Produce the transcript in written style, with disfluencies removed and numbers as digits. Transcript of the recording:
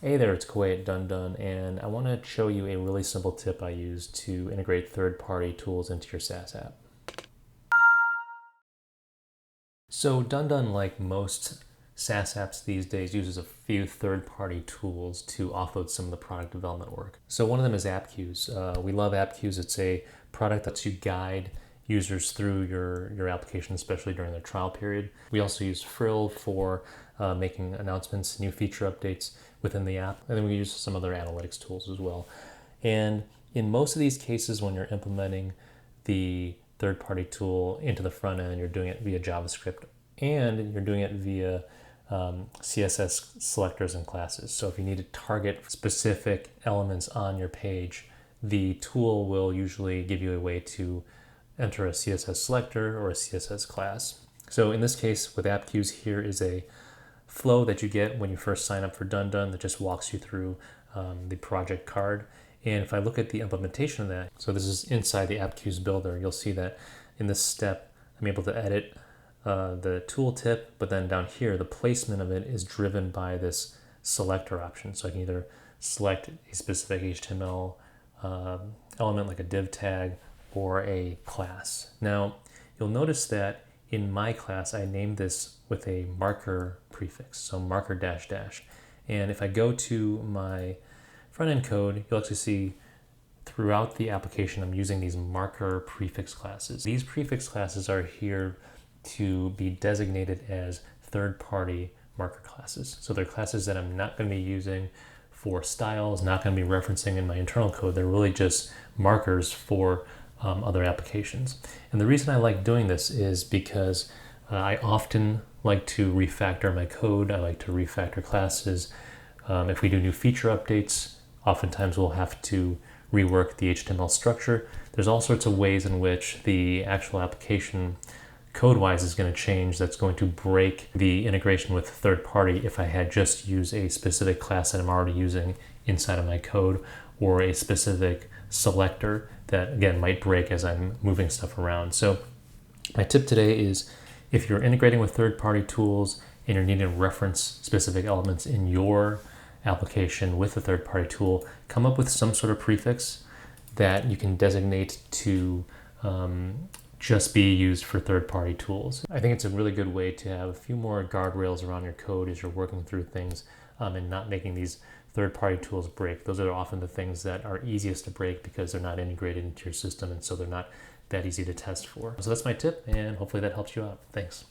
Hey there, it's Kuwait Dun, and I want to show you a really simple tip I use to integrate third-party tools into your SaaS app. So Dun, like most SaaS apps these days, uses a few third-party tools to offload some of the product development work. So one of them is app queues. We love app queues. It's a product that lets you guide users through your application, especially during their trial period. We also use Frill for making announcements, new feature updates within the app, and then we use some other analytics tools as well. And in most of these cases, when you're implementing the third-party tool into the front end, you're doing it via JavaScript, and you're doing it via CSS selectors and classes. So if you need to target specific elements on your page, the tool will usually give you a way to enter a CSS selector or a CSS class. So in this case, with app queues, here is a flow that you get when you first sign up for Dun that just walks you through the project card. And if I look at the implementation of that, so this is inside the app queues builder, you'll see that in this step, I'm able to edit the tooltip, but then down here, the placement of it is driven by this selector option. So I can either select a specific HTML element like a div tag or a class. Now, you'll notice that in my class, I named this with a marker prefix, so marker dash dash. And if I go to my front end code, you'll actually see throughout the application, I'm using these marker prefix classes. These prefix classes are here to be designated as third-party marker classes. So they're classes that I'm not going to be using for styles, not going to be referencing in my internal code. They're really just markers for other applications. And the reason I like doing this is because I often like to refactor my code. I like to refactor classes. If we do new feature updates, oftentimes we'll have to rework the HTML structure. There's all sorts of ways in which the actual application code-wise is going to change that's going to break the integration with third party if I had just used a specific class that I'm already using inside of my code, or a specific selector that again might break as I'm moving stuff around. So my tip today is if you're integrating with third-party tools and you're needing to reference specific elements in your application with a third-party tool, come up with some sort of prefix that you can designate to just be used for third-party tools. I think it's a really good way to have a few more guardrails around your code as you're working through things and not making these third-party tools break. Those are often the things that are easiest to break because they're not integrated into your system, and so they're not that easy to test for. So that's my tip, and hopefully that helps you out. Thanks.